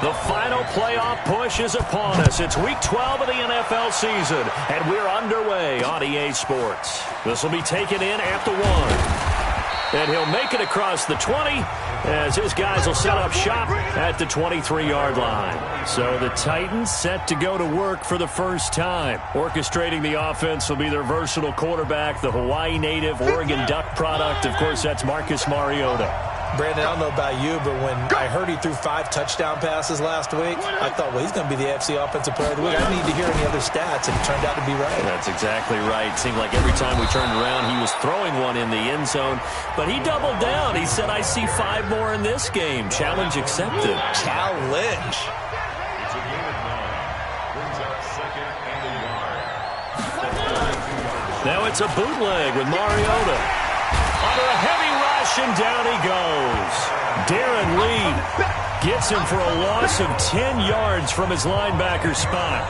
The final playoff push is upon us. It's Week 12 of the NFL season, and we're underway on EA Sports. This will be taken in at the 1. And he'll make it across the 20 as his guys will set up shop at the 23-yard line. So the Titans set to go to work for the first time. Orchestrating the offense will be their versatile quarterback, the Hawaii native, Oregon Duck product. Of course, that's Marcus Mariota. Brandon, I don't know about you, but when I heard he threw 5 touchdown passes last week, I thought, well, he's going to be the AFC Offensive Player of the Week. I didn't need to hear any other stats, and it turned out to be right. That's exactly right. It seemed like every time we turned around, he was throwing one in the end zone. But he doubled down. He said, I see 5 more in this game. Challenge accepted. Challenge. Now it's a bootleg with Mariota. Under a heavy rush, and down he goes. Darren Lee gets him for a loss of 10 yards from his linebacker spot.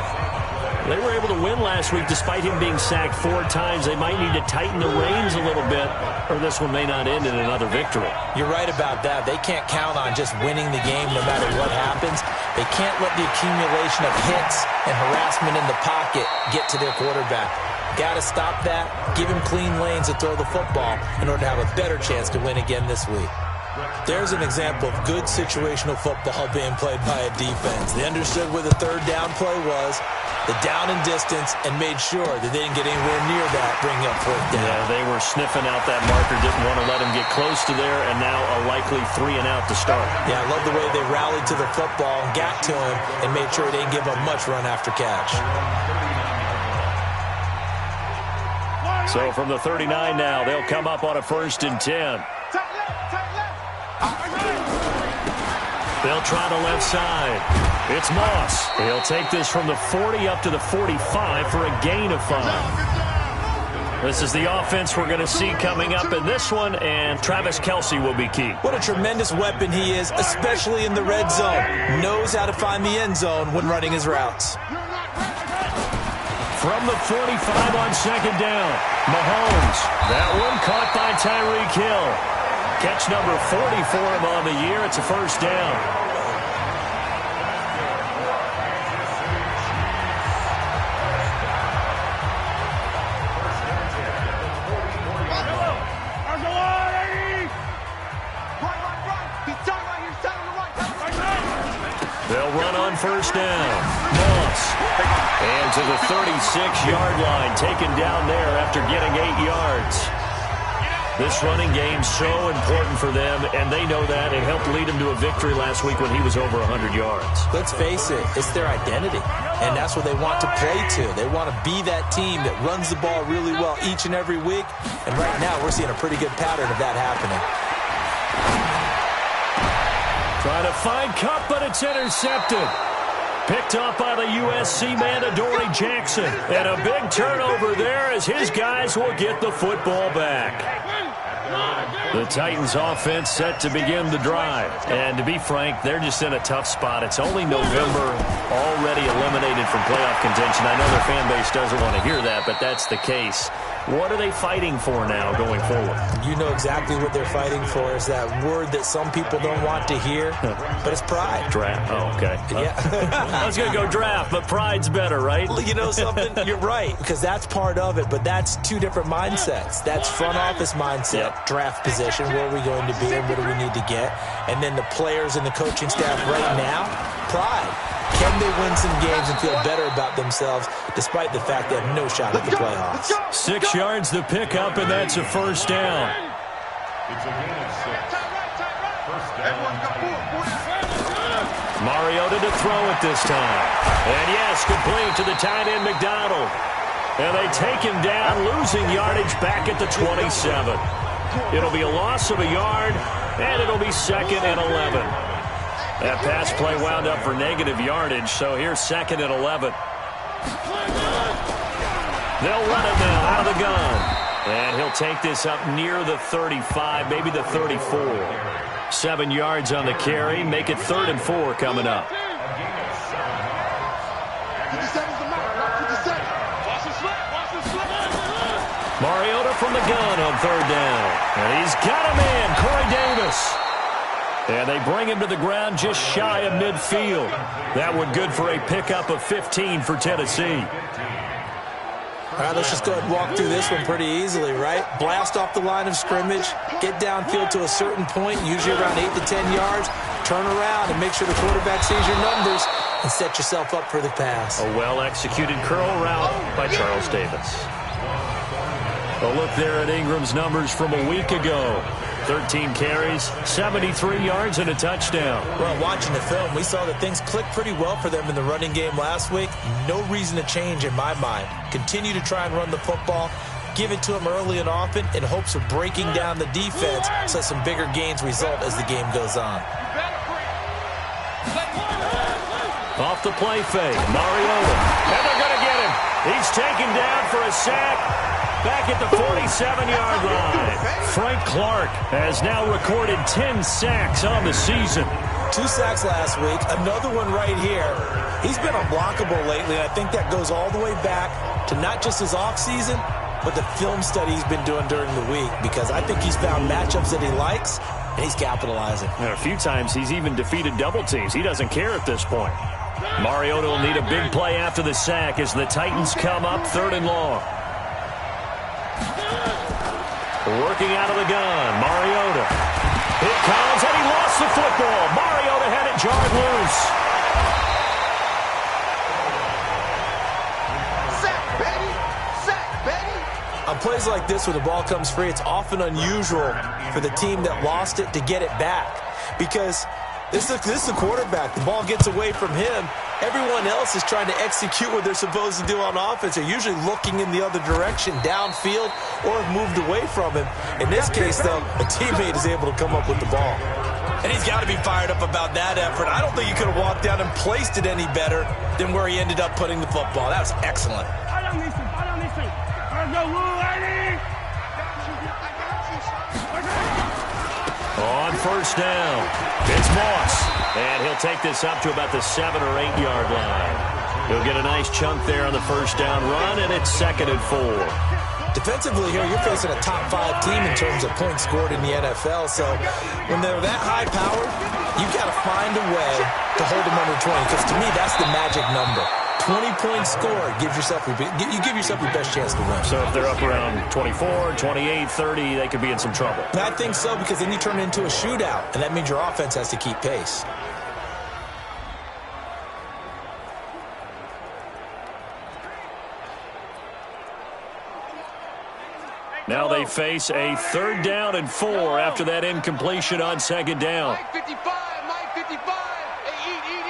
They were able to win last week despite him being sacked 4 times. They might need to tighten the reins a little bit, or this one may not end in another victory. You're right about that. They can't count on just winning the game no matter what happens. They can't let the accumulation of hits and harassment in the pocket get to their quarterback. Got to stop that, give him clean lanes to throw the football in order to have a better chance to win again this week. There's an example of good situational football being played by a defense. They understood where the third down play was, the down and distance, and made sure that they didn't get anywhere near that, bringing up 4th down. Yeah, they were sniffing out that marker, didn't want to let him get close to there, and now a likely 3 and out to start. Yeah, I love the way they rallied to the football and got to him and made sure they didn't give him much run after catch. So from the 39 now, they'll come up on a 1st and 10. They'll try the left side. It's Moss. He'll take this from the 40 up to the 45 for a gain of 5. This is the offense we're going to see coming up in this one, and Travis Kelce will be key. What a tremendous weapon he is, especially in the red zone. Knows how to find the end zone when running his routes. From the 45 on 2nd down, Mahomes. That one caught by Tyreek Hill. Catch number 40 for him on the year. It's a 1st down. They'll run on 1st down. Moss. And to the 36-yard line, taken down there after getting 8 yards. This running game so important for them, and they know that. It helped lead them to a victory last week when he was over 100 yards. Let's face it, it's their identity, and that's what they want to play to. They want to be that team that runs the ball really well each and every week, and right now we're seeing a pretty good pattern of that happening. Trying to find Cup, but it's intercepted. Picked up by the USC man, Adoree Jackson. And a big turnover there as his guys will get the football back. The Titans offense set to begin the drive. And to be frank, they're just in a tough spot. It's only November, already eliminated from playoff contention. I know their fan base doesn't want to hear that, but that's the case. What are they fighting for now going forward? You know exactly what they're fighting for. Is that word that some people don't want to hear, but it's pride. Draft. Oh, okay. Yeah. I was going to go draft, but pride's better, right? You know something? You're right, because that's part of it, but that's 2 different mindsets. That's front office mindset, draft position, where are we going to be and what do we need to get? And then the players and the coaching staff right now, pride. Can they win some games and feel better about themselves despite the fact they have no shot at the playoffs? 6 yards the pickup, and that's a 1st down. Mariota to throw it this time. And yes, complete to the tight end McDonald. And they take him down, losing yardage back at the 27. It'll be a loss of a yard, and it'll be 2nd and 11. That pass play wound up for negative yardage, so here's 2nd and 11. They'll run it now out of the gun. And he'll take this up near the 35, maybe the 34. 7 yards on the carry, make it 3rd and 4 coming up. Mariota from the gun on 3rd down. And he's got a man, Corey Davis. And they bring him to the ground just shy of midfield. That one good for a pickup of 15 for Tennessee. All right, let's just go ahead and walk through this one pretty easily, right? Blast off the line of scrimmage, get downfield to a certain point, usually around 8 to 10 yards, turn around and make sure the quarterback sees your numbers and set yourself up for the pass. A well-executed curl route by Charles Davis. A look there at Ingram's numbers from a week ago. 13 carries, 73 yards, and a touchdown. Well, watching the film, we saw that things clicked pretty well for them in the running game last week. No reason to change in my mind. Continue to try and run the football, give it to them early and often in hopes of breaking down the defense so some bigger gains result as the game goes on. Off the play fake, Mariota. And they're going to get him. He's taken down for a sack. Back at the 47-yard line. Frank Clark has now recorded 10 sacks on the season. 2 sacks last week, another one right here. He's been unblockable lately, and I think that goes all the way back to not just his offseason, but the film study he's been doing during the week, because I think he's found matchups that he likes, and he's capitalizing. And a few times he's even defeated double teams. He doesn't care at this point. Mariota will need a big play after the sack as the Titans come up 3rd and long. Working out of the gun, Mariota. It comes, and he lost the football. Mariota had it jarred loose. Sack, Betty! Sack, Betty! On plays like this, when the ball comes free, it's often unusual for the team that lost it to get it back. Because this is the quarterback. The ball gets away from him. Everyone else is trying to execute what they're supposed to do on offense. They're usually looking in the other direction, downfield, or have moved away from him. In this case, though, a teammate is able to come up with the ball. And he's got to be fired up about that effort. I don't think he could have walked down and placed it any better than where he ended up putting the football. That was excellent. On 1st down, it's Moss. And he'll take this up to about the 7 or 8 yard line. He'll get a nice chunk there on the 1st down run, and it's 2nd and 4. Defensively here, you're facing a top 5 team in terms of points scored in the NFL. So when they're that high-powered, you've got to find a way to hold them under 20. Because to me, that's the magic number. 20-point score, you give yourself your best chance to win. So if they're up around 24, 28, 30, they could be in some trouble. I think so, because then you turn it into a shootout, and that means your offense has to keep pace. Now they face a 3rd down and 4 after that incompletion on 2nd down. Mike 55, Mike 55. Hey, eat.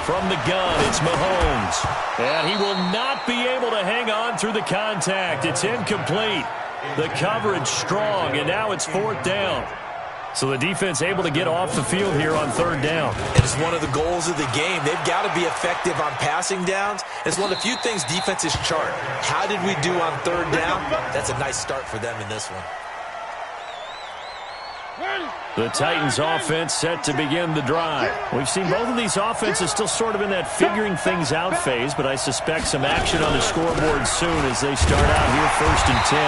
From the gun, it's Mahomes. And he will not be able to hang on through the contact. It's incomplete. The coverage strong, and now it's 4th down. So the defense able to get off the field here on 3rd down. It is one of the goals of the game. They've got to be effective on passing downs. It's one of the few things defenses chart. How did we do on 3rd down? That's a nice start for them in this one. The Titans offense set to begin the drive. We've seen both of these offenses still sort of in that figuring things out phase, but I suspect some action on the scoreboard soon as they start out here 1st and 10.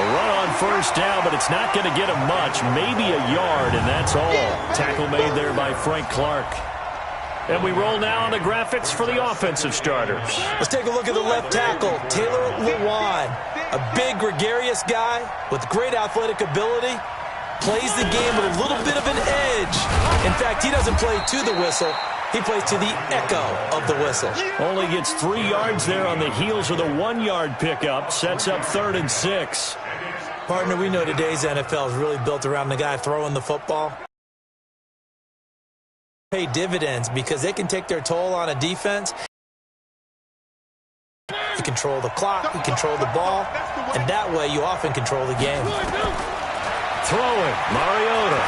A run on 1st down, but it's not going to get them much, maybe a yard, and that's all. Tackle made there by Frank Clark. And we roll now on the graphics for the offensive starters. Let's take a look at the left tackle, Taylor Lewan. A big, gregarious guy with great athletic ability. Plays the game with a little bit of an edge. In fact, he doesn't play to the whistle. He plays to the echo of the whistle. Only gets 3 yards there on the heels of the 1-yard pickup. Sets up 3rd and 6. Partner, we know today's NFL is really built around the guy throwing the football. Pay dividends because they can take their toll on a defense. You control the clock, you control the ball, and that way you often control the game. Throwing, Mariota.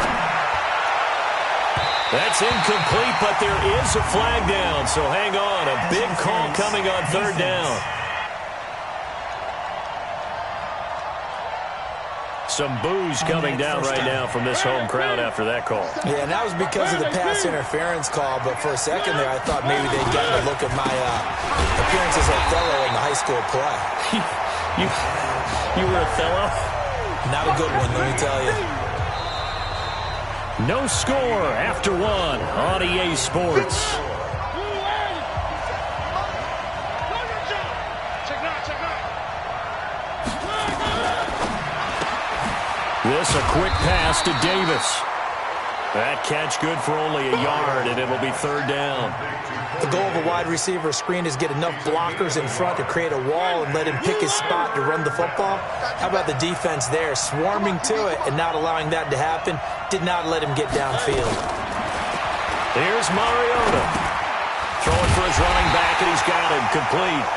That's incomplete, but there is a flag down, so hang on. A big call coming on 3rd down. Some boos coming down right now from this home crowd after that call. Yeah, and that was because of the pass interference call, but for a second there I thought maybe they'd get a look at my appearance as Othello in the high school play. You were Othello? Not a good one, let me tell you. No score after one on EA Sports. This a quick pass to Davis. That catch good for only a yard, and it'll be third down. The goal of a wide receiver screen is get enough blockers in front to create a wall and let him pick his spot to run the football. How about the defense there, swarming to it and not allowing that to happen? Did not let him get downfield. Here's Mariota. Throwing for his running back, and he's got him complete.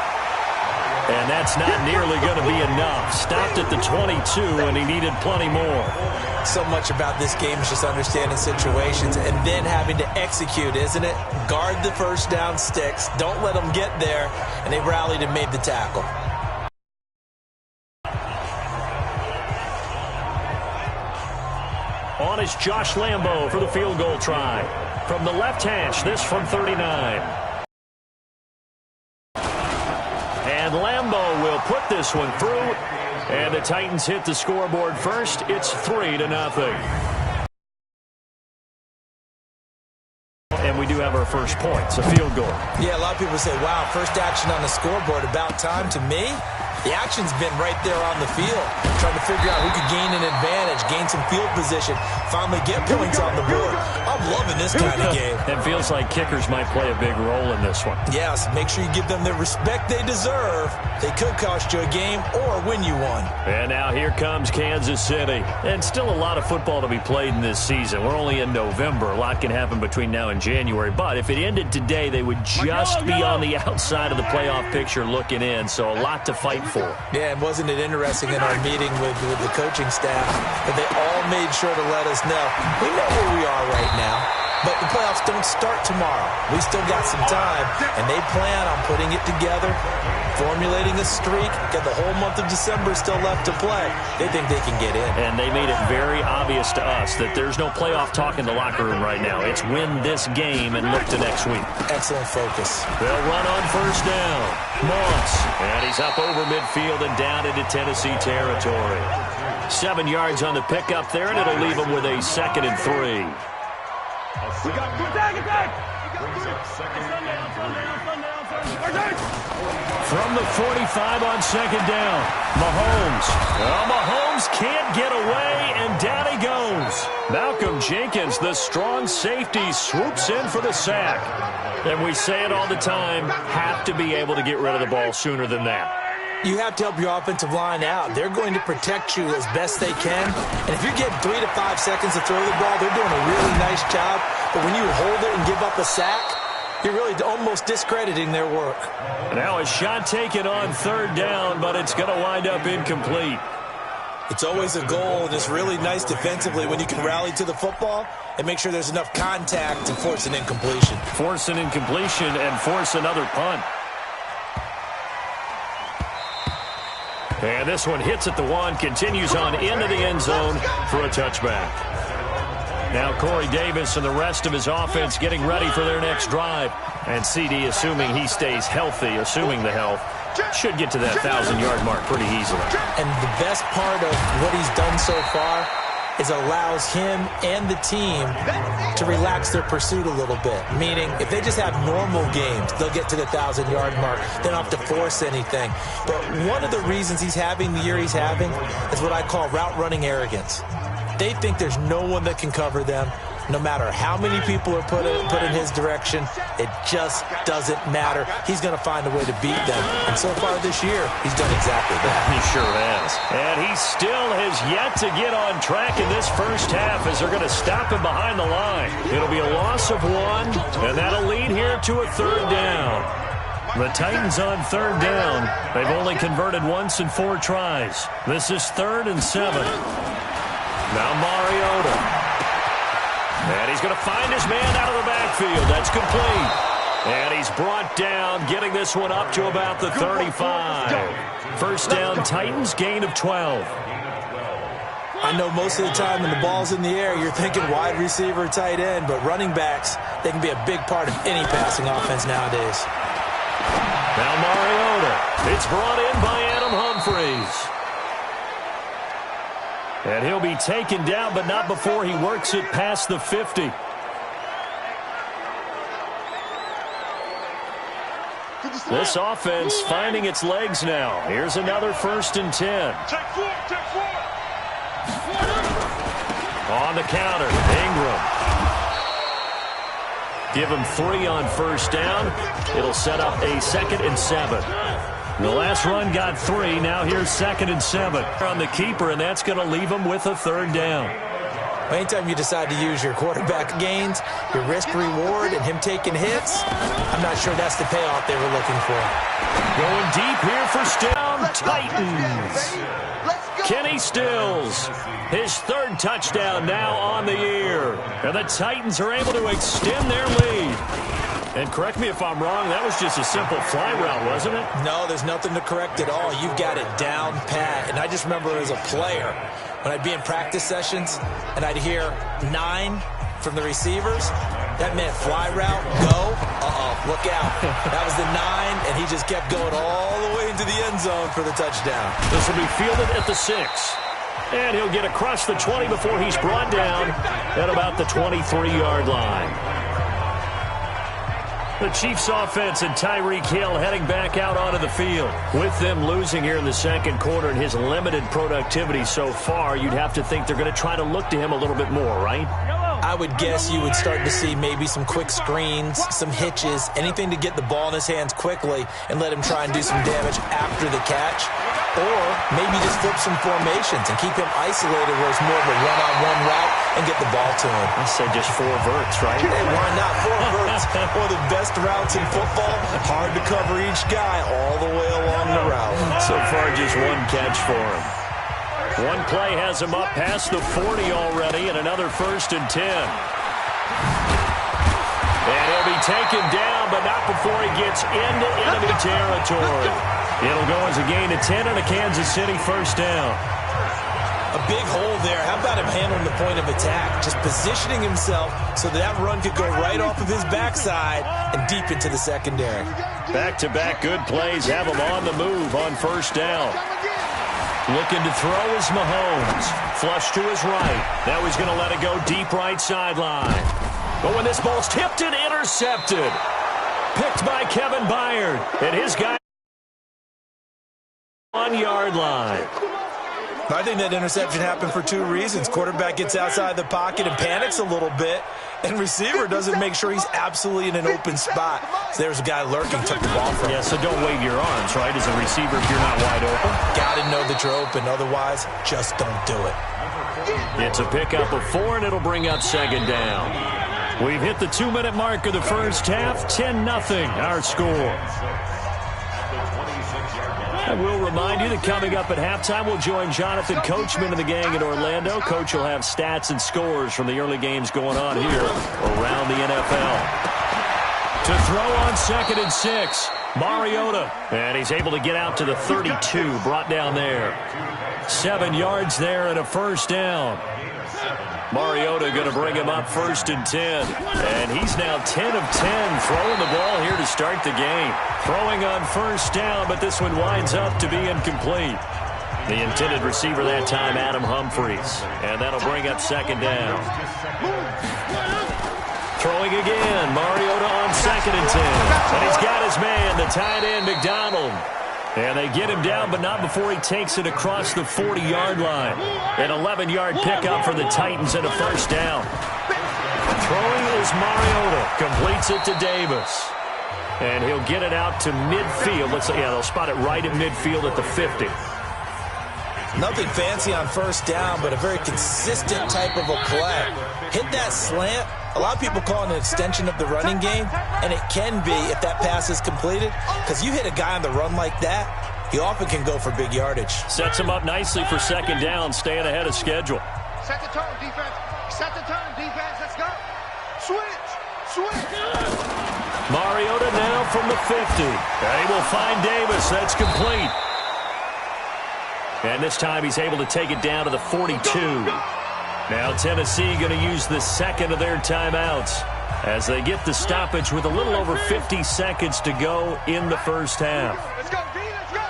And that's not nearly going to be enough. Stopped at the 22, and he needed plenty more. So much about this game is just understanding situations and then having to execute, isn't it? Guard the first down sticks. Don't let them get there. And they rallied and made the tackle. On is Josh Lambo for the field goal try. From the left hash, this from 39. And Lambo will put this one through. And the Titans hit the scoreboard first. It's 3-0. And we do have our first points, a field goal. Yeah, a lot of people say, wow, first action on the scoreboard, about time. To me, the action's been right there on the field, trying to figure out who could gain an advantage, gain some field position, finally get points on the board. I'm loving this kind of game. It feels like kickers might play a big role in this one. Yes, make sure you give them the respect they deserve. They could cost you a game or win you one. And now here comes Kansas City. And still a lot of football to be played in this season. We're only in November. A lot can happen between now and January. But if it ended today, they would just be on the outside of the playoff picture looking in. So a lot to fight for. Yeah, and wasn't it interesting in our meeting with the coaching staff that they all made sure to let us know, we know where we are right now, but the playoffs don't start tomorrow. We still got some time, and they plan on putting it together, formulating a streak, got the whole month of December still left to play. They think they can get in. And they made it very obvious to us that there's no playoff talk in the locker room right now. It's win this game and look to next week. Excellent focus. They'll run on first down. Moss, and he's up over midfield and down into Tennessee territory. 7 yards on the pickup there, and it'll leave him with a 2nd and 3. From the 45 on 2nd down, Mahomes. Well, Mahomes can't get away, and down he goes. Malcolm Jenkins, the strong safety, swoops in for the sack. And we say it all the time, have to be able to get rid of the ball sooner than that. You have to help your offensive line out. They're going to protect you as best they can. And if you're getting 3 to 5 seconds to throw the ball, they're doing a really nice job. But when you hold it and give up a sack, you're really almost discrediting their work. Now a shot taken on 3rd down, but it's going to wind up incomplete. It's always a goal, and it's really nice defensively when you can rally to the football and make sure there's enough contact to force an incompletion. Force an incompletion and force another punt. And this one hits at the 1, continues on into the end zone for a touchback. Now Corey Davis and the rest of his offense getting ready for their next drive. And CD, assuming he stays healthy, assuming the health, should get to that 1,000-yard mark pretty easily. And the best part of what he's done so far is allows him and the team to relax their pursuit a little bit. Meaning, if they just have normal games, they'll get to the 1,000-yard mark. They don't have to force anything. But one of the reasons he's having the year he's having is what I call route running arrogance. They think there's no one that can cover them. No matter how many people are put in his direction, it just doesn't matter. He's going to find a way to beat them. And so far this year, he's done exactly that. He sure has. And he still has yet to get on track in this first half as they're going to stop him behind the line. It'll be a loss of 1, and that'll lead here to a 3rd down. The Titans on 3rd down. They've only converted once in 4 tries. This is 3rd and 7. Now Mariota. And he's going to find his man out of the backfield. That's complete. And he's brought down, getting this one up to about the 35. First down, Titans, gain of 12. I know most of the time when the ball's in the air, you're thinking wide receiver, tight end, but running backs, they can be a big part of any passing offense nowadays. Now Mariota. It's brought in by Adam Humphries. And he'll be taken down, but not before he works it past the 50. This offense finding its legs now. Here's another 1st and 10. On the counter, Ingram. Give him 3 on 1st down. It'll set up a 2nd and 7. The last run got 3. Now here's 2nd and 7 on the keeper, and that's going to leave him with a 3rd down. Anytime you decide to use your quarterback gains, your risk-reward, and him taking hits, I'm not sure that's the payoff they were looking for. Going deep here for Stills. Titans. Kenny Stills, his 3rd touchdown now on the year. And the Titans are able to extend their lead. And correct me if I'm wrong, that was just a simple fly route, wasn't it? No, there's nothing to correct at all. You've got it down pat. And I just remember as a player, when I'd be in practice sessions and I'd hear 9 from the receivers, that meant fly route, go, look out. That was the 9, and he just kept going all the way into the end zone for the touchdown. This will be fielded at the 6. And he'll get across the 20 before he's brought down at about the 23-yard line. The Chiefs offense and Tyreek Hill heading back out onto the field. With them losing here in the 2nd quarter and his limited productivity so far, you'd have to think they're going to try to look to him a little bit more, right? I would guess you would start to see maybe some quick screens, some hitches, anything to get the ball in his hands quickly and let him try and do some damage after the catch. Or maybe just flip some formations and keep him isolated where it's more of a one-on-one route and get the ball to him. I said just 4 verts, right? Hey, why not? 4 verts. One of the best routes in football. Hard to cover each guy all the way along the route. So far, just 1 catch for him. One play has him up past the 40 already, and another 1st and 10. And he'll be taken down, but not before he gets into enemy territory. It'll go as a gain of 10 and a Kansas City 1st down. A big hole there. How about him handling the point of attack? Just positioning himself so that run could go right off of his backside and deep into the secondary. Back-to-back good plays have him on the move on 1st down. Looking to throw is Mahomes. Flush to his right. Now he's going to let it go deep right sideline. But when this ball's tipped and intercepted. Picked by Kevin Byard. And his guy 1-yard line. I think that interception happened for 2 reasons. Quarterback gets outside the pocket and panics a little bit, and receiver doesn't make sure he's absolutely in an open spot. So there's a guy lurking, took the ball from him. Yeah, so don't wave your arms, right, as a receiver if you're not wide open. Got to know that you're open. Otherwise, just don't do it. It's a pickup of 4, and it'll bring up 2nd down. We've hit the 2-minute mark of the 1st half. 10-0 our score. I will remind you that coming up at halftime, we'll join Jonathan Coachman and the gang in Orlando. Coach will have stats and scores from the early games going on here around the NFL. To throw on 2nd and 6, Mariota. And he's able to get out to the 32, brought down there. 7 yards there and a 1st down. Mariota going to bring him up 1st and 10. And he's now 10 of 10 throwing the ball here to start the game. Throwing on 1st down, but this one winds up to be incomplete. The intended receiver that time, Adam Humphries. And that'll bring up 2nd down. Throwing again, Mariota on 2nd and 10. And he's got his man, the tight end, McDonald. And they get him down, but not before he takes it across the 40-yard line. An 11-yard pickup for the Titans and a 1st down. Throwing is Mariota. Completes it to Davis. And he'll get it out to midfield. They'll spot it right at midfield at the 50. Nothing fancy on 1st down, but a very consistent type of a play. Hit that slant. A lot of people call it an extension of the running game, and it can be if that pass is completed, because you hit a guy on the run like that, he often can go for big yardage. Sets him up nicely for 2nd down, staying ahead of schedule. Set the tone, defense. Set the tone, defense. Let's go. Switch. Mariota now from the 50. And he will find Davis. That's complete. And this time he's able to take it down to the 42. Now Tennessee going to use the 2nd of their timeouts as they get the stoppage with a little over 50 seconds to go in the 1st half. Let's go, D. Let's go.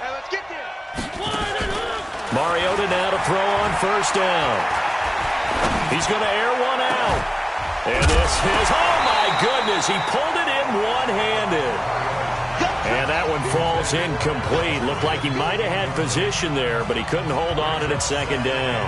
Hey, let's get there. Mariota now to throw on first down. He's going to air one out. And this is, oh my goodness, he pulled it in one-handed. And that one falls incomplete. Looked like he might have had position there, but he couldn't hold on to it at second down.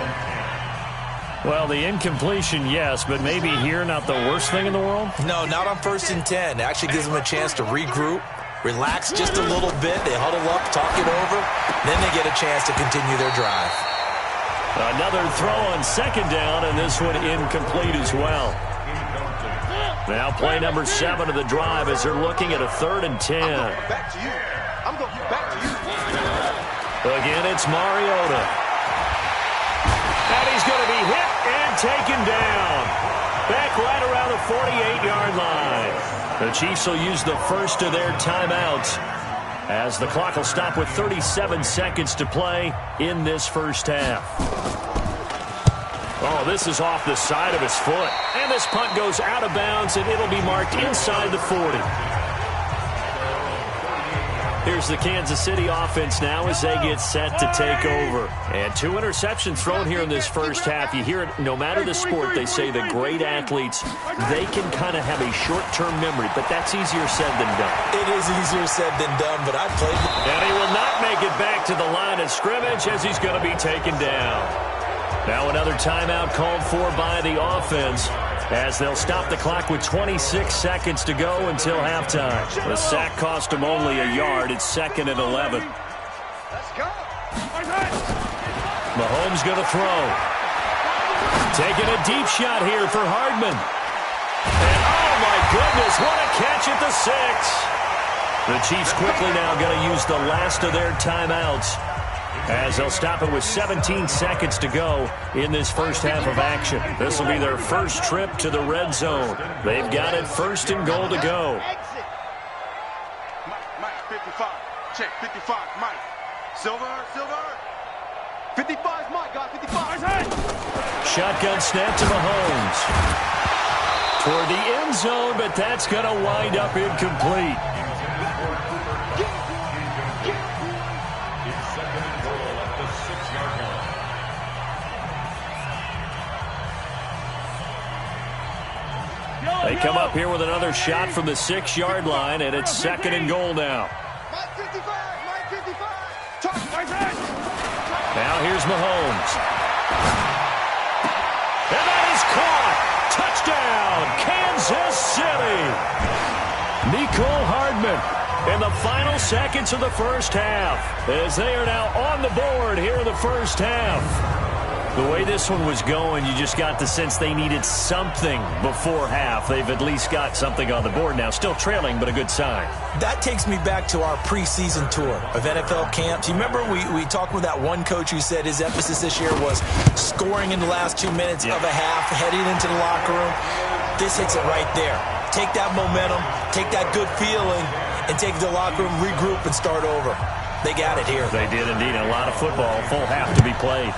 Well, the incompletion, yes, but maybe here not the worst thing in the world? No, not on 1st and 10. It actually gives them a chance to regroup, relax just a little bit. They huddle up, talk it over. Then they get a chance to continue their drive. Another throw on second down, and this one incomplete as well. Now play number 7 of the drive as they're looking at a 3rd and 10. Back to you. I'm going back to you. Again, it's Mariota. And he's going to be hit and taken down. Back right around the 48-yard line. The Chiefs will use the first of their timeouts as the clock will stop with 37 seconds to play in this first half. Oh, this is off the side of his foot. And this punt goes out of bounds, and it'll be marked inside the 40. Here's the Kansas City offense now as they get set to take over. And 2 interceptions thrown here in this first half. You hear it, no matter the sport, they say the great athletes, they can kind of have a short-term memory, but that's easier said than done. It is easier said than done, but I played. And he will not make it back to the line of scrimmage as he's going to be taken down. Now another timeout called for by the offense as they'll stop the clock with 26 seconds to go until halftime. The sack cost him only a yard. It's 2nd and 11. Let's go. Mahomes going to throw. Taking a deep shot here for Hardman. And oh my goodness, what a catch at the 6. The Chiefs quickly now going to use the last of their timeouts as they'll stop it with 17 seconds to go in this first half of action. This will be their first trip to the red zone. They've got it 1st and goal to go. Mike, 55. Check, 55, Mike. Silver. 55 is Mike, guys, 55. Shotgun snap to Mahomes. Toward the end zone, but that's going to wind up incomplete. They come up here with another shot from the 6-yard line, and it's 2nd and goal now. Mike 55, Mike 55. Now here's Mahomes. And that is caught. Touchdown, Kansas City. Nicole Hardman in the final seconds of the first half as they are now on the board here in the first half. The way this one was going, you just got the sense they needed something before half. They've at least got something on the board now. Still trailing, but a good sign. That takes me back to our preseason tour of NFL camps. You remember we talked with that one coach who said his emphasis this year was scoring in the last 2 minutes of a half, heading into the locker room. This hits it right there. Take that momentum, take that good feeling, and take the locker room, regroup, and start over. They got it here. They did indeed. A lot of football, full half to be played.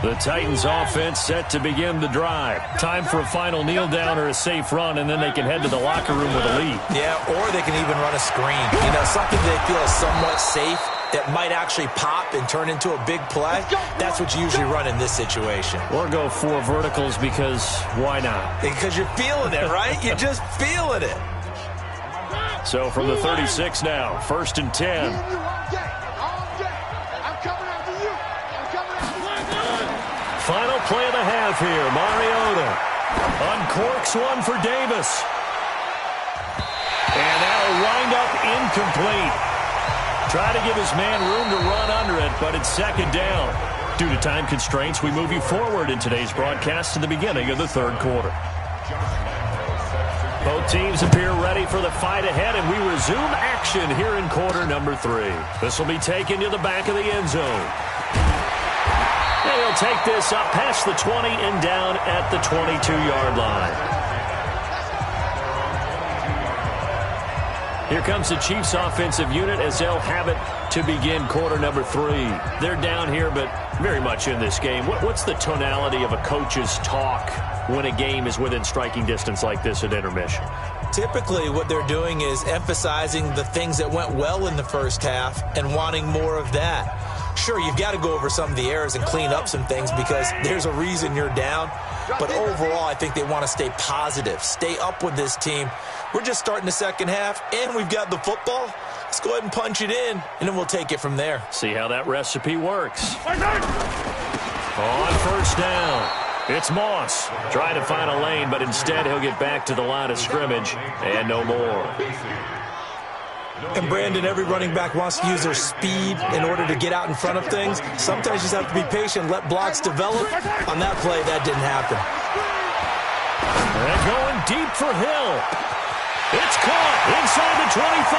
The Titans offense set to begin the drive. Time for a final kneel down or a safe run, and then they can head to the locker room with a lead. Yeah, or they can even run a screen. You know, something they feel is somewhat safe that might actually pop and turn into a big play. That's what you usually run in this situation. Or go 4 verticals because why not? Because you're feeling it, right? You're just feeling it. So from the 36 now, 1st and 10. Final play of the half here. Mariota uncorks one for Davis. And that'll wind up incomplete. Try to give his man room to run under it, but it's 2nd down. Due to time constraints, we move you forward in today's broadcast to the beginning of the 3rd quarter. Both teams appear ready for the fight ahead, and we resume action here in quarter number 3. This will be taken to the back of the end zone. And he'll take this up past the 20 and down at the 22-yard line. Here comes the Chiefs offensive unit as they'll have it to begin quarter number 3. They're down here, but very much in this game. What's the tonality of a coach's talk when a game is within striking distance like this at intermission? Typically, what they're doing is emphasizing the things that went well in the first half and wanting more of that. Sure, you've got to go over some of the errors and clean up some things because there's a reason you're down. But overall, I think they want to stay positive, stay up with this team. We're just starting the second half, and we've got the football. Let's go ahead and punch it in, and then we'll take it from there. See how that recipe works. On first down, it's Moss. Trying to find a lane, but instead he'll get back to the line of scrimmage, and no more. And, Brandon, every running back wants to use their speed in order to get out in front of things. Sometimes you just have to be patient, let blocks develop. On that play, that didn't happen. They're going deep for Hill. It's caught inside the 25.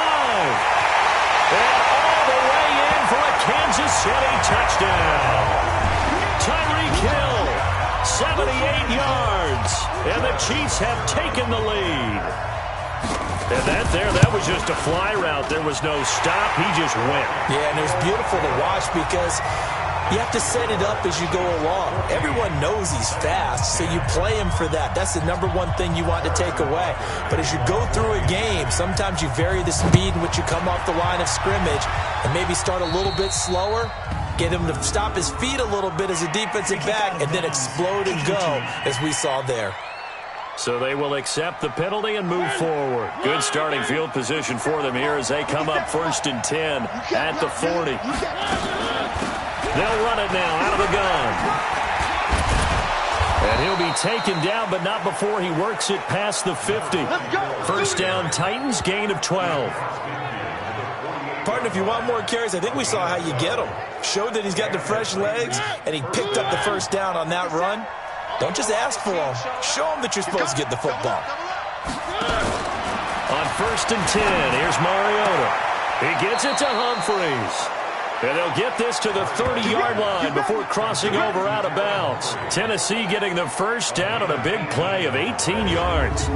And all the way in for a Kansas City touchdown. Tyreek Hill, 78 yards. And the Chiefs have taken the lead. And that was just a fly route. There was no stop. He just went. Yeah, and it was beautiful to watch because you have to set it up as you go along. Everyone knows he's fast, so you play him for that. That's the number one thing you want to take away. But as you go through a game, sometimes you vary the speed in which you come off the line of scrimmage and maybe start a little bit slower, get him to stop his feet a little bit as a defensive back, and then explode and go as we saw there. So they will accept the penalty and move forward. Good starting field position for them here as they come up 1st and 10 at the 40. They'll run it now out of the gun. And he'll be taken down, but not before he works it past the 50. First down, Titans, gain of 12. Partner, if you want more carries, I think we saw how you get him. Showed that he's got the fresh legs, and he picked up the first down on that run. Don't just ask for them. Show them that you're supposed to get the football. On 1st and 10, here's Mariota. He gets it to Humphreys. And they'll get this to the 30-yard line before crossing over out of bounds. Tennessee getting the first down on a big play of 18 yards.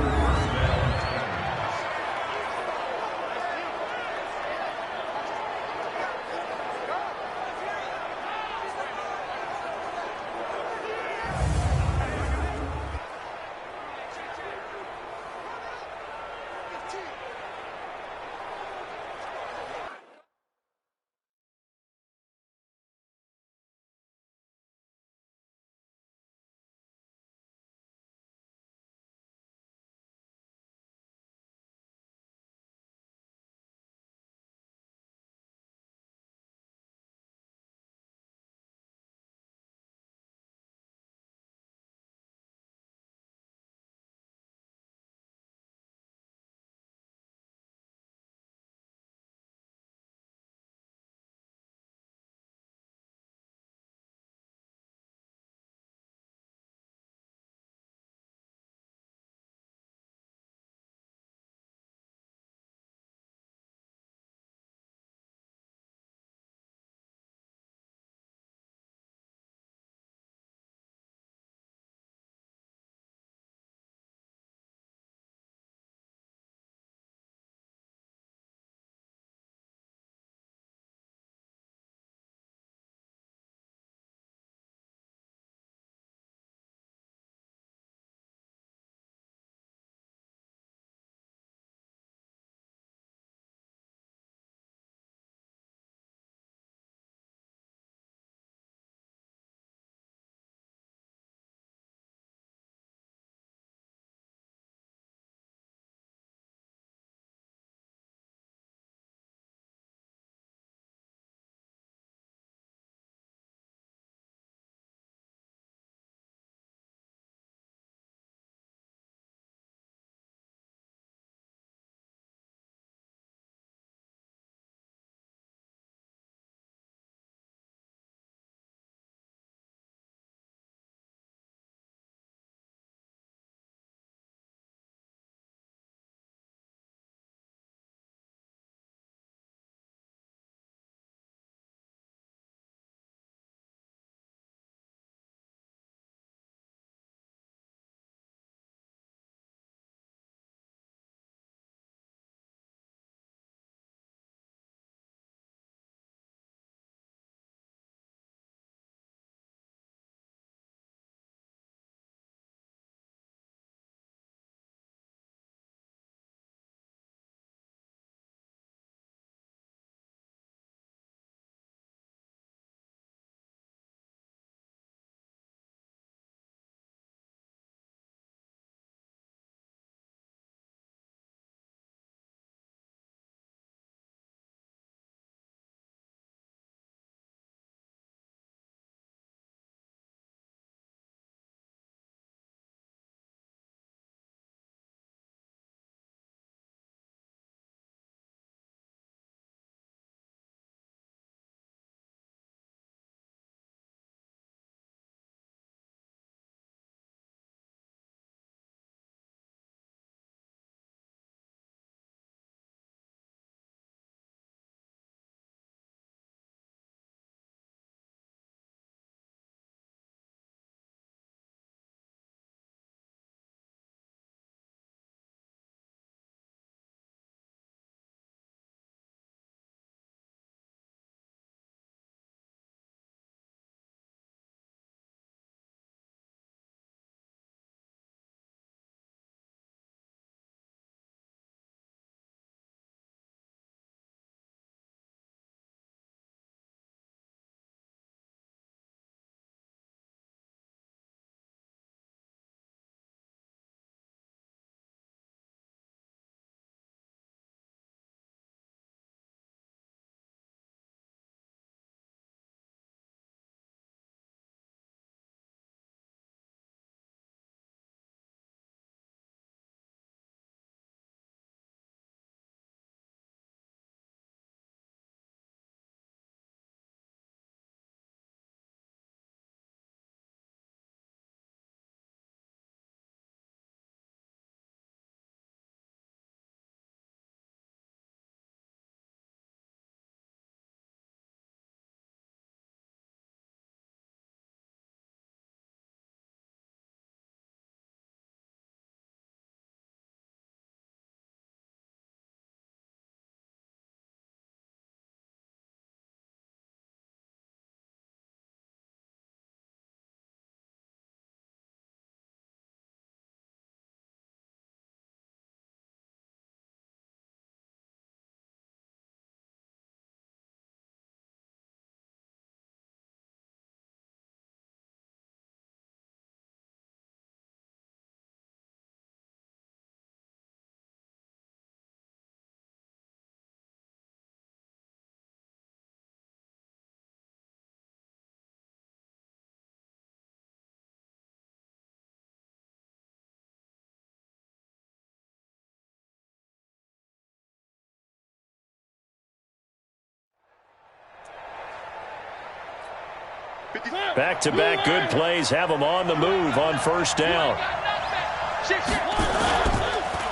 Back-to-back good plays have him on the move on first down.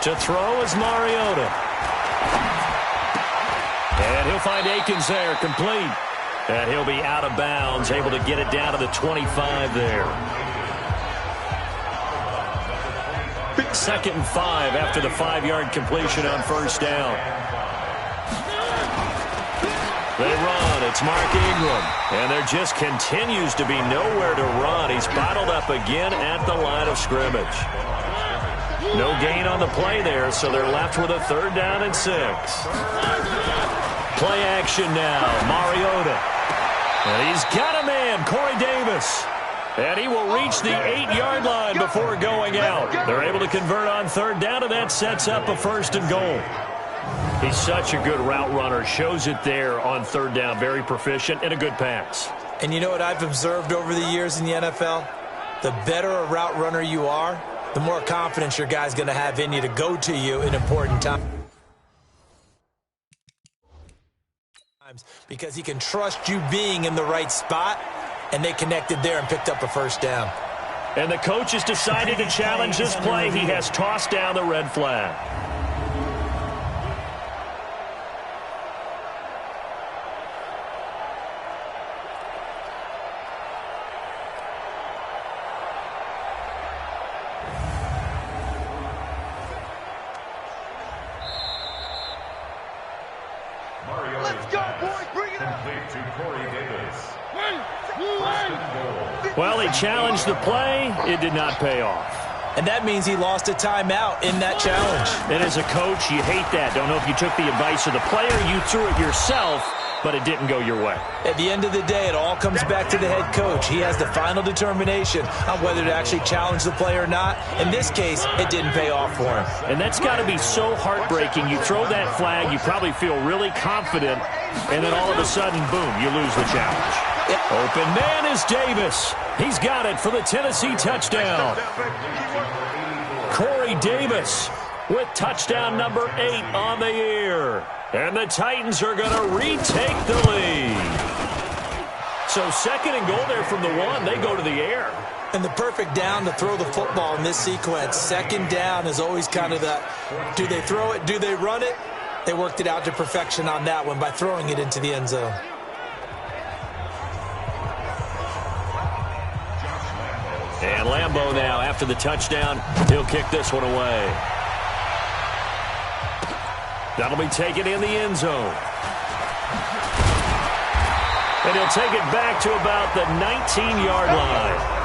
To throw is Mariota. And he'll find Akins there, complete. And he'll be out of bounds, able to get it down to the 25 there. 2nd and 5 after the 5-yard completion on first down. They run. It's Mark Ingram. And there just continues to be nowhere to run. He's bottled up again at the line of scrimmage. No gain on the play there, so they're left with a 3rd down and 6. Play action now. Mariota. And he's got a man, Corey Davis. And he will reach the 8-yard line before going out. They're able to convert on 3rd down, and that sets up a 1st and goal. He's such a good route runner. Shows it there on 3rd down. Very proficient and a good pass. And you know what I've observed over the years in the NFL? The better a route runner you are, the more confidence your guy's going to have in you to go to you in important times. Because he can trust you being in the right spot, and they connected there and picked up a 1st down. And the coach has decided to challenge this play. He has tossed down the red flag. Well, he challenged the play. It did not pay off. And that means he lost a timeout in that challenge. And as a coach, you hate that. Don't know if you took the advice of the player, you threw it yourself, but it didn't go your way. At the end of the day, it all comes back to the head coach. He has the final determination on whether to actually challenge the play or not. In this case, it didn't pay off for him. And that's got to be so heartbreaking. You throw that flag, you probably feel really confident, and then all of a sudden, boom, you lose the challenge. Open man is Davis. He's got it for the Tennessee touchdown. Corey Davis with touchdown number 8 on the year. And the Titans are going to retake the lead. So 2nd and goal there from the 1. They go to the air. And the perfect down to throw the football in this sequence. 2nd down is always kind of that, do they throw it, do they run it? They worked it out to perfection on that one by throwing it into the end zone. And Lambeau now, after the touchdown, he'll kick this one away. That'll be taken in the end zone. And he'll take it back to about the 19-yard line.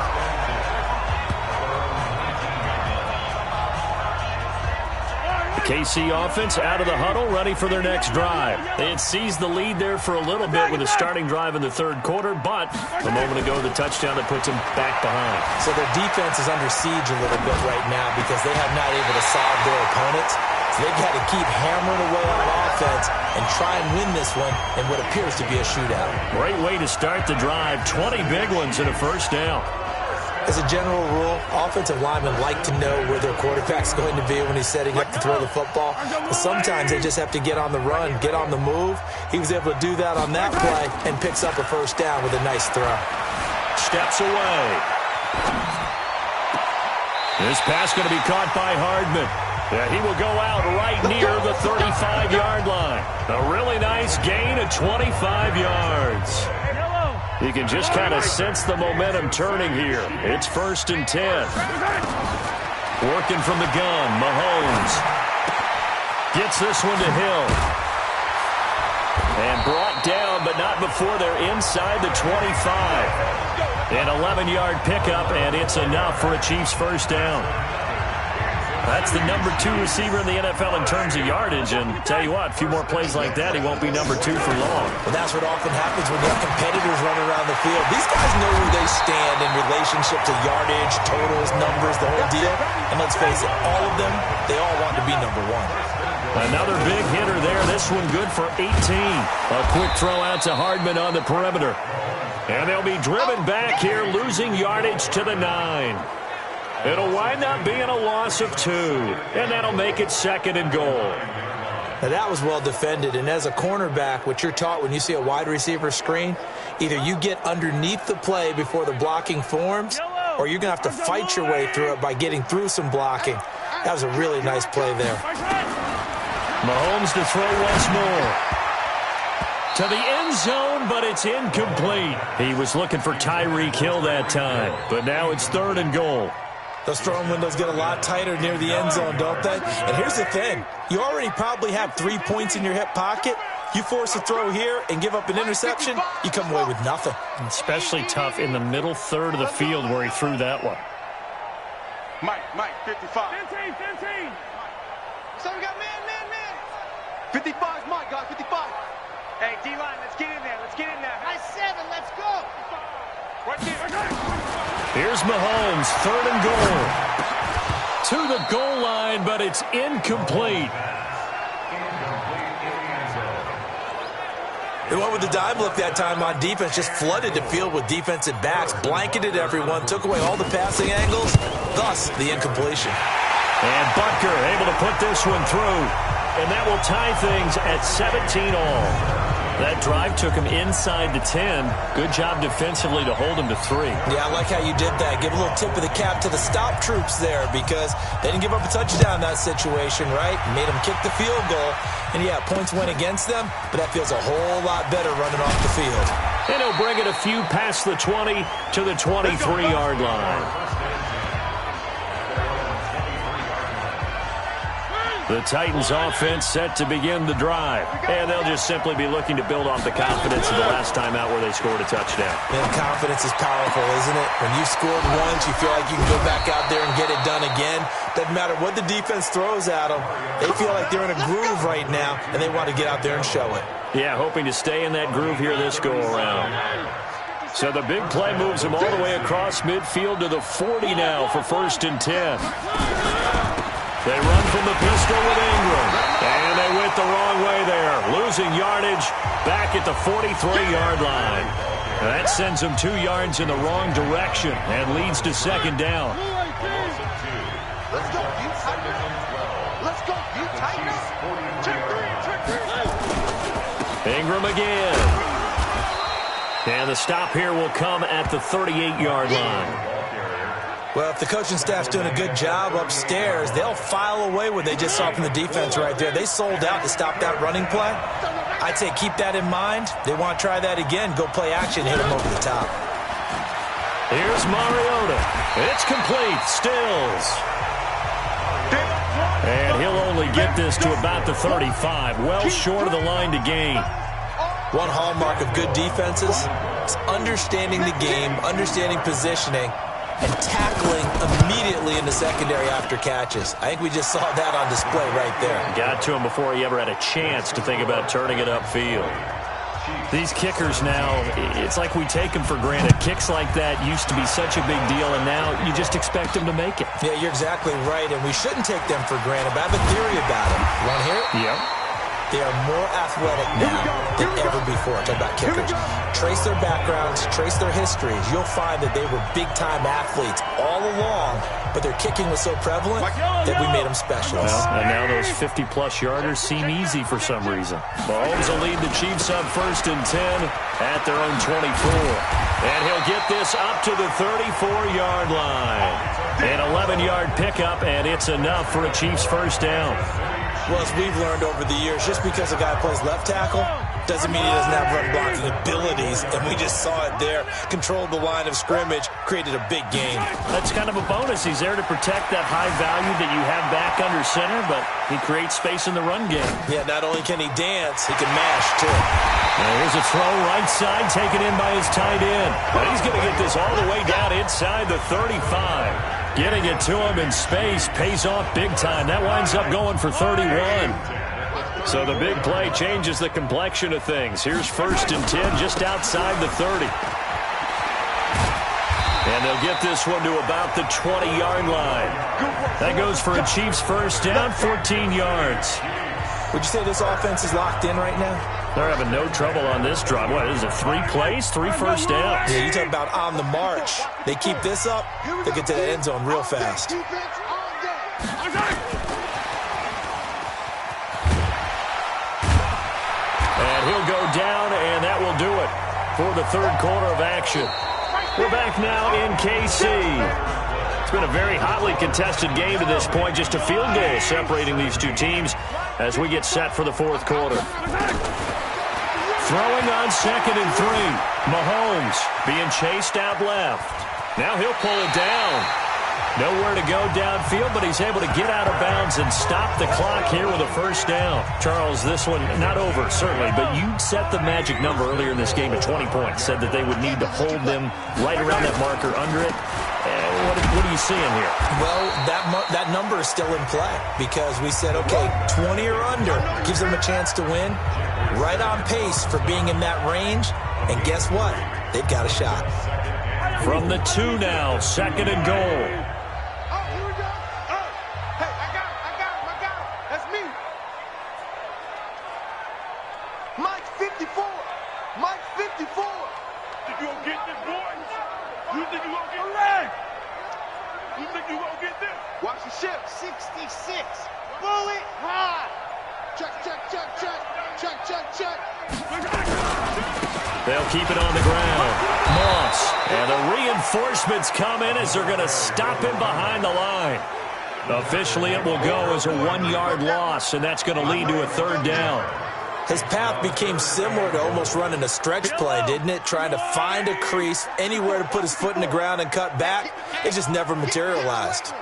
KC offense out of the huddle, ready for their next drive. They had seized the lead there for a little bit with a starting drive in the 3rd quarter, but a moment ago, the touchdown that puts them back behind. So their defense is under siege a little bit right now because they have not able to solve their opponents. So they've got to keep hammering away on offense and try and win this one in what appears to be a shootout. Great way to start the drive. 20 big ones and a 1st down. As a general rule, offensive linemen like to know where their quarterback's going to be when he's setting up to throw the football. But sometimes they just have to get on the run, get on the move. He was able to do that on that play and picks up a 1st down with a nice throw. Steps away. This pass going to be caught by Hardman. Yeah, he will go out right near the 35-yard line. A really nice gain of 25 yards. You can just kind of sense the momentum turning here. It's 1st and 10. Working from the gun, Mahomes gets this one to Hill. And brought down, but not before they're inside the 25. An 11-yard pickup, and it's enough for a Chiefs 1st down. That's the number 2 receiver in the NFL in terms of yardage, and tell you what, a few more plays like that, he won't be number 2 for long. Well, that's what often happens when you have competitors running around the field. These guys know where they stand in relationship to yardage, totals, numbers, the whole deal. And let's face it, all of them, they all want to be number 1. Another big hitter there. This one good for 18. A quick throw out to Hardman on the perimeter. And they'll be driven back here, losing yardage to the 9. It'll wind up being a loss of 2, and that'll make it 2nd and goal. Now that was well defended, and as a cornerback, what you're taught when you see a wide receiver screen, either you get underneath the play before the blocking forms, or you're going to have to fight your way through it by getting through some blocking. That was a really nice play there. Mahomes to throw once more. To the end zone, but it's incomplete. He was looking for Tyreek Hill that time, but now it's 3rd and goal. Those throwing windows get a lot tighter near the end zone, don't they? And here's the thing. You already probably have 3 points in your hip pocket. You force a throw here and give up an interception, you come away with nothing. Especially tough in the middle third of the field where he threw that one. Mike, 55. 15. So we got man. 55 is Mike, guys, 55. Hey, D-line, let's get in there. Nice 7, let's go. Right there. Here's Mahomes, 3rd and goal. To the goal line, but it's incomplete. They went with the dime look that time on defense, just flooded the field with defensive backs, blanketed everyone, took away all the passing angles, thus the incompletion. And Butker able to put this one through. And that will tie things at 17 all. That drive took him inside the 10. Good job defensively to hold him to 3. Yeah, I like how you did that. Give a little tip of the cap to the stop troops there because they didn't give up a touchdown in that situation, right? Made them kick the field goal. And, yeah, points went against them, but that feels a whole lot better running off the field. And he'll bring it a few past the 20 to the 23-yard line. The Titans offense set to begin the drive. And they'll just simply be looking to build off the confidence of the last time out where they scored a touchdown. Man, confidence is powerful, isn't it? When you scored once, you feel like you can go back out there and get it done again. Doesn't matter what the defense throws at them. They feel like they're in a groove right now, and they want to get out there and show it. Yeah, hoping to stay in that groove here this go-around. So the big play moves them all the way across midfield to the 40 now for 1st and 10. They run from the pistol with Ingram. And they went the wrong way there. Losing yardage back at the 43-yard line. That sends them 2 yards in the wrong direction and leads to 2nd down. Let's go, you Titans. Check 3. Ingram again. And the stop here will come at the 38-yard line. Well, if the coaching staff's doing a good job upstairs, they'll file away what they just saw from the defense right there. They sold out to stop that running play. I'd say keep that in mind. They want to try that again. Go play action, hit them over the top. Here's Mariota. It's complete. Stills. And he'll only get this to about the 35. Well short of the line to gain. One hallmark of good defenses is understanding the game, understanding positioning, and tackling immediately in the secondary after catches. I think we just saw that on display right there. Got to him before he ever had a chance to think about turning it upfield. These kickers now, it's like we take them for granted. Kicks like that used to be such a big deal, and now you just expect them to make it. Yeah, you're exactly right, and we shouldn't take them for granted, but I have a theory about them. You want to hear it? Yep. They are more athletic now than ever before. Talk about kickers. Trace their backgrounds, trace their histories. You'll find that they were big-time athletes all along, but their kicking was so prevalent that we made them specialists. Well, and now those 50-plus yarders seem easy for some reason. Mahomes will lead the Chiefs up 1st and 10 at their own 24. And he'll get this up to the 34-yard line. An 11-yard pickup, and it's enough for a Chiefs 1st down. Well, as we've learned over the years, just because a guy plays left tackle doesn't mean he doesn't have run blocking abilities, and we just saw it there. Controlled the line of scrimmage, created a big game. That's kind of a bonus. He's there to protect that high value that you have back under center, but he creates space in the run game. Yeah, not only can he dance, he can mash, too. Now here's a throw right side, taken in by his tight end. But he's going to get this all the way down inside the 35. Getting it to him in space pays off big time. That winds up going for 31. So the big play changes the complexion of things. Here's 1st and 10 just outside the 30. And they'll get this one to about the 20-yard line. That goes for a Chiefs 1st down, 14 yards. Would you say this offense is locked in right now? They're having no trouble on this drive. What is it, 3 plays, 3 first downs? Yeah, you talk about on the march. They keep this up, they get to the end zone real fast. he'll go down, and that will do it for the third quarter of action. We're back now in KC. It's been a very hotly contested game to this point. Just a field goal separating these two teams as we get set for the fourth quarter. Throwing on 2nd and 3. Mahomes being chased out left. Now he'll pull it down. Nowhere to go downfield, but he's able to get out of bounds and stop the clock here with a first down. Charles, this one not over, certainly, but you set the magic number earlier in this game at 20 points. Said that they would need to hold them right around that marker under it. What are you seeing here? Well, that number is still in play because we said, okay, 20 or under gives them a chance to win. Right on pace for being in that range. And guess what? They've got a shot. From the 2 now, 2nd and goal. Watch the ship. 66. Bullet high. Check, check, check, check. Check, check, check. They'll keep it on the ground. Moss. And the reinforcements come in as they're going to stop him behind the line. Officially, it will go as a 1-yard loss, and that's going to lead to a third down. His path became similar to almost running a stretch play, didn't it? Trying to find a crease, anywhere to put his foot in the ground and cut back. It just never materialized.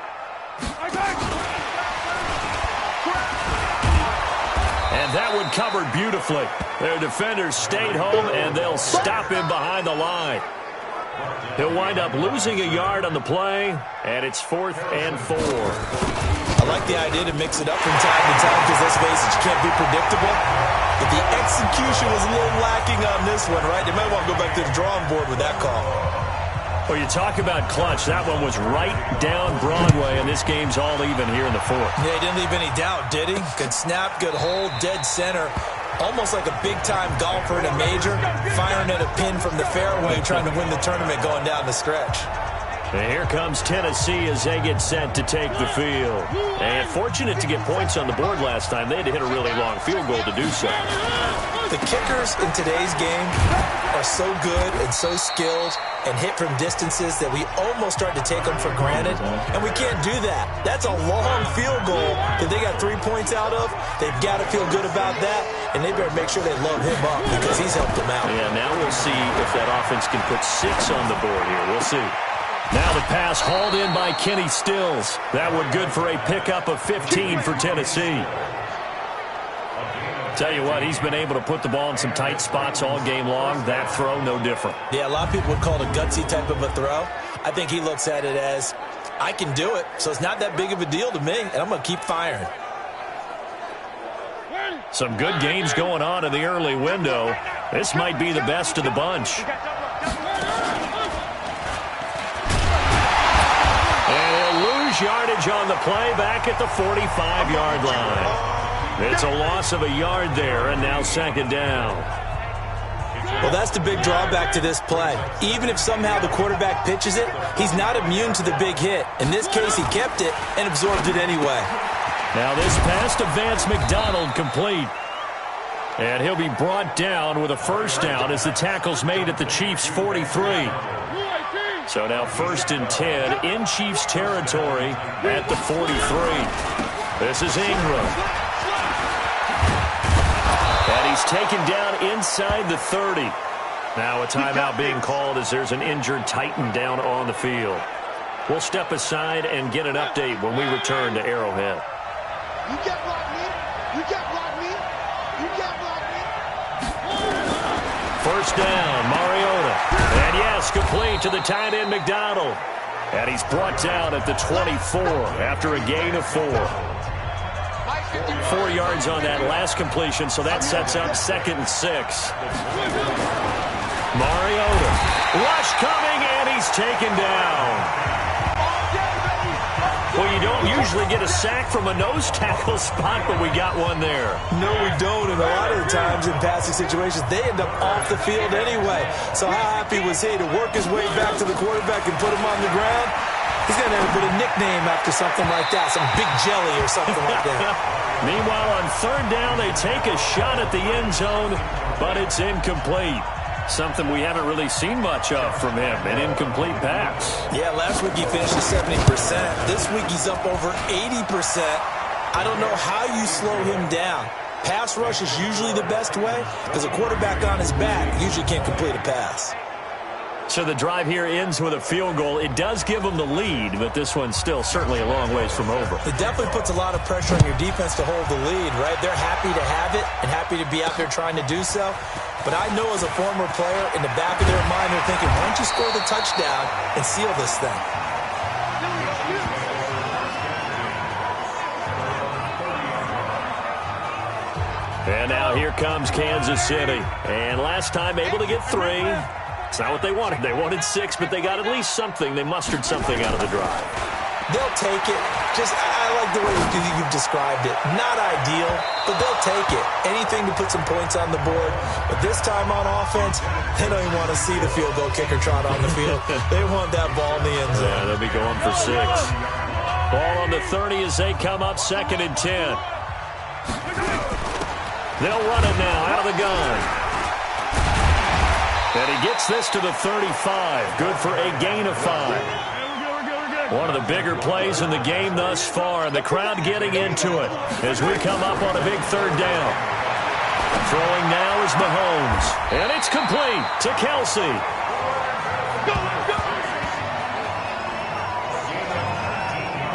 And that one covered beautifully. Their defenders stayed home, and they'll stop him behind the line. He'll wind up losing a yard on the play, and it's 4th and 4. I like the idea to mix it up from time to time because, let's face it, you can't be predictable. But the execution was a little lacking on this one, right? They might want to go back to the drawing board with that call. Well, you talk about clutch. That one was right down Broadway, and this game's all even here in the 4th. Yeah, he didn't leave any doubt, did he? Good snap, good hold, dead center. Almost like a big-time golfer in a major, firing at a pin from the fairway, trying to win the tournament going down the stretch. And here comes Tennessee as they get set to take the field. And fortunate to get points on the board last time. They had to hit a really long field goal to do so. The kickers in today's game are so good and so skilled and hit from distances that we almost start to take them for granted. And we can't do that. That's a long field goal that they got 3 points out of. They've got to feel good about that. And they better make sure they load him up because he's helped them out. Yeah, now we'll see if that offense can put 6 on the board here. We'll see. Now the pass hauled in by Kenny Stills. That one good for a pickup of 15 for Tennessee. Tell you what, he's been able to put the ball in some tight spots all game long. That throw, no different. Yeah, a lot of people would call it a gutsy type of a throw. I think he looks at it as, I can do it, so it's not that big of a deal to me, and I'm going to keep firing. Some good games going on in the early window. This might be the best of the bunch. Yardage on the play back at the 45-yard line. It's a loss of a yard there, and now 2nd down. Well, that's the big drawback to this play. Even if somehow the quarterback pitches it, he's not immune to the big hit. In this case, he kept it and absorbed it anyway. Now this pass to Vance McDonald complete. And he'll be brought down with a first down as the tackle's made at the Chiefs' 43. So now 1st and 10 in Chiefs territory at the 43. This is Ingram. And he's taken down inside the 30. Now a timeout being called as there's an injured Titan down on the field. We'll step aside and get an update when we return to Arrowhead. You can't block me. You can't block me. You can't block me. First down, Mariota. And yes, complete to the tight end, McDonald. And he's brought down at the 24 after a gain of 4. 4 yards on that last completion, so that sets up 2nd and 6. Mariota. Rush coming, and he's taken down. Well, you don't usually get a sack from a nose tackle spot, but we got one there. No, we don't, and a lot of the times in passing situations, they end up off the field anyway. So how happy was he to work his way back to the quarterback and put him on the ground? He's going to end up with a nickname after something like that, some Big Jelly or something like that. Meanwhile, on 3rd down, they take a shot at the end zone, but it's incomplete. Something we haven't really seen much of from him, an incomplete pass. Yeah, last week he finished at 70%. This week he's up over 80%. I don't know how you slow him down. Pass rush is usually the best way because a quarterback on his back usually can't complete a pass. So the drive here ends with a field goal. It does give them the lead, but this one's still certainly a long ways from over. It definitely puts a lot of pressure on your defense to hold the lead, right? They're happy to have it and happy to be out there trying to do so. But I know as a former player, in the back of their mind, they're thinking, why don't you score the touchdown and seal this thing? And now here comes Kansas City. And last time able to get 3. It's not what they wanted. They wanted 6, but they got at least something. They mustered something out of the drive. They'll take it. I like the way you've described it. Not ideal, but they'll take it. Anything to put some points on the board. But this time on offense, they don't even want to see the field goal kicker trot on the field. They want that ball in the end zone. Yeah, they'll be going for 6. Ball on the 30 as they come up 2nd and 10. They'll run it now out of the gun. And he gets this to the 35. Good for a gain of 5. One of the bigger plays in the game thus far, and the crowd getting into it as we come up on a big 3rd down. Throwing now is Mahomes, and it's complete to Kelsey.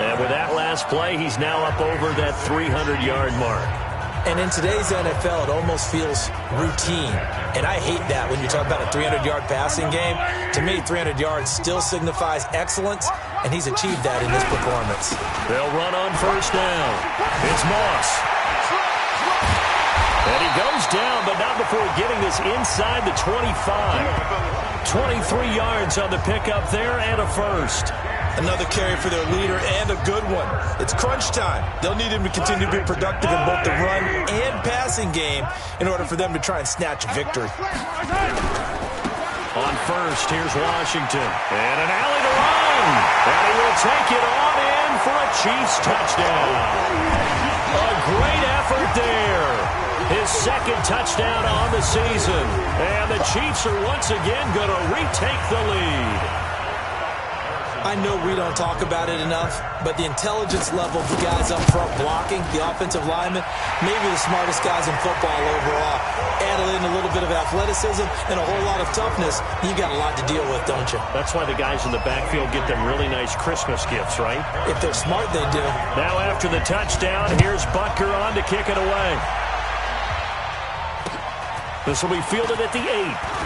And with that last play, he's now up over that 300-yard mark. And in today's NFL, it almost feels routine. And I hate that when you talk about a 300-yard passing game. To me, 300 yards still signifies excellence, and he's achieved that in this performance. They'll run on 1st down. It's Moss. And he goes down, but not before getting this inside the 25. 23 yards on the pickup there and a 1st. Another carry for their leader and a good one. It's crunch time. They'll need him to continue to be productive in both the run and passing game in order for them to try and snatch a victory. On 1st, here's Washington. And an alley to run. And he will take it on in for a Chiefs touchdown. A great effort there. His 2nd touchdown on the season. And the Chiefs are once again going to retake the lead. I know we don't talk about it enough, but the intelligence level of the guys up front blocking, the offensive linemen, maybe the smartest guys in football overall. Add in a little bit of athleticism and a whole lot of toughness, you got a lot to deal with, don't you? That's why the guys in the backfield get them really nice Christmas gifts, right? If they're smart, they do. Now after the touchdown, here's Butker on to kick it away. This will be fielded at the 8.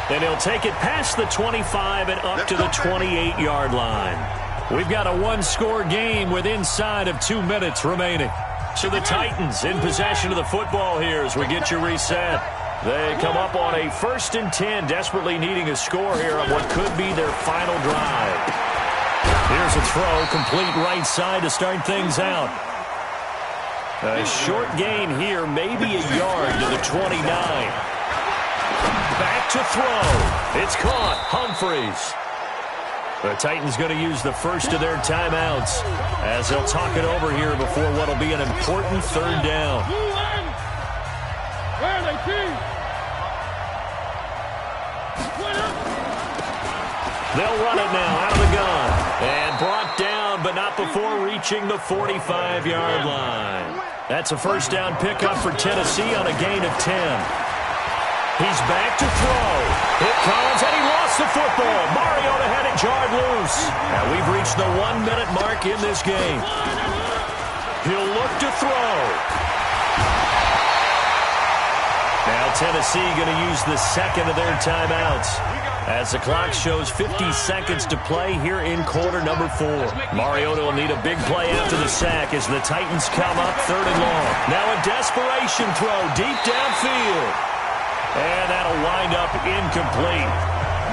And he'll take it past the 25 and up to the 28-yard line. We've got a 1-score game with inside of 2 minutes remaining. So the Titans in possession of the football here as we get you reset. They come up on a 1st and 10, desperately needing a score here on what could be their final drive. Here's a throw, complete right side to start things out. A short gain here, maybe a yard to the 29. Back to throw. It's caught. Humphreys. The Titans going to use the first of their timeouts as they'll talk it over here before what will be an important 3rd down. Where are they, team? They'll run it now out of the gun. And brought down, but not before reaching the 45-yard line. That's a 1st down pickup for Tennessee on a gain of 10. He's back to throw. Here comes, and he lost the football. Mariota had it jarred loose. And we've reached the 1-minute mark in this game. He'll look to throw. Now Tennessee going to use the 2nd of their timeouts as the clock shows 50 seconds to play here in quarter number 4. Mariota will need a big play after the sack as the Titans come up 3rd and long. Now a desperation throw deep downfield. And that'll wind up incomplete.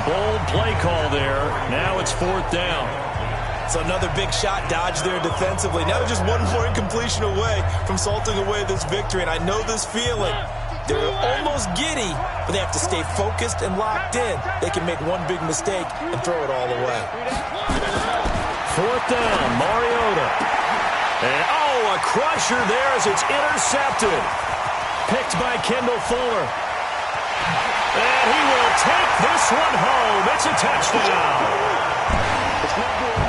Bold play call there. Now it's 4th down. So another big shot dodged there defensively. Now they're just one more incompletion away from salting away this victory. And I know this feeling. They're almost giddy, but they have to stay focused and locked in. They can make one big mistake and throw it all away. 4th down, Mariota. And, a crusher there as it's intercepted. Picked by Kendall Fuller. And he will take this one home. It's a touchdown. It's no good.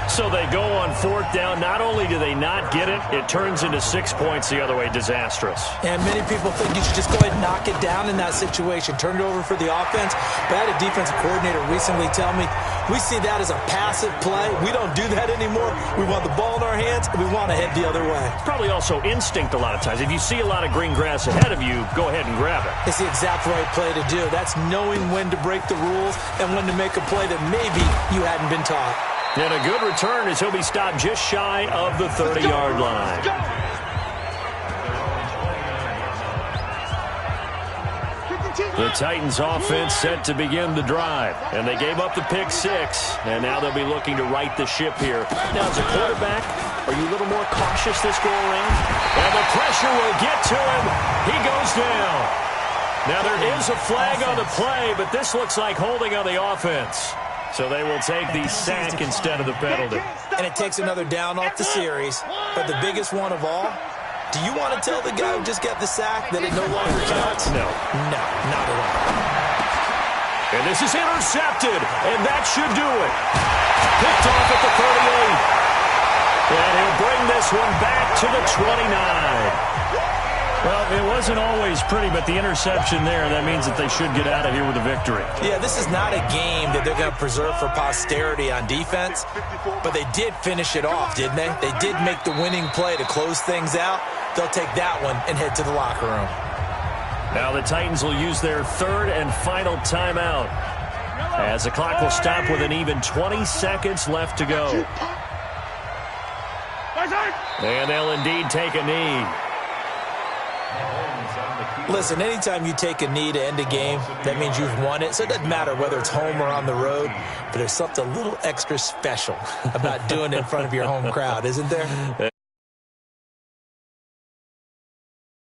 So they go on 4th down. Not only do they not get it, it turns into 6 points the other way. Disastrous. And many people think you should just go ahead and knock it down in that situation. Turn it over for the offense. But I had a defensive coordinator recently tell me, we see that as a passive play. We don't do that anymore. We want the ball in our hands, and we want to head the other way. It's probably also instinct a lot of times. If you see a lot of green grass ahead of you, go ahead and grab it. It's the exact right play to do. That's knowing when to break the rules and when to make a play that maybe you hadn't been taught. And a good return as he'll be stopped just shy of the 30-yard line. The Titans offense set to begin the drive. And they gave up the pick 6. And now they'll be looking to right the ship here. Now, as a quarterback, are you a little more cautious this go around? And the pressure will get to him. He goes down. Now, there is a flag on the play, but this looks like holding on the offense. So they will take the sack instead of the penalty. And it takes another down off the series. But the biggest one of all, do you want to tell the guy who just got the sack that it no longer counts? No. No, not at all. And this is intercepted, and that should do it. Picked off at the 38. And he'll bring this one back to the 29. Well, it wasn't always pretty, but the interception there, that means that they should get out of here with a victory. Yeah, this is not a game that they're going to preserve for posterity on defense, but they did finish it off, didn't they? They did make the winning play to close things out. They'll take that one and head to the locker room. Now the Titans will use their 3rd and final timeout as the clock will stop with an even 20 seconds left to go. And they'll indeed take a knee. Listen, anytime you take a knee to end a game, that means you've won it. So it doesn't matter whether it's home or on the road, but there's something a little extra special about doing it in front of your home crowd, isn't there?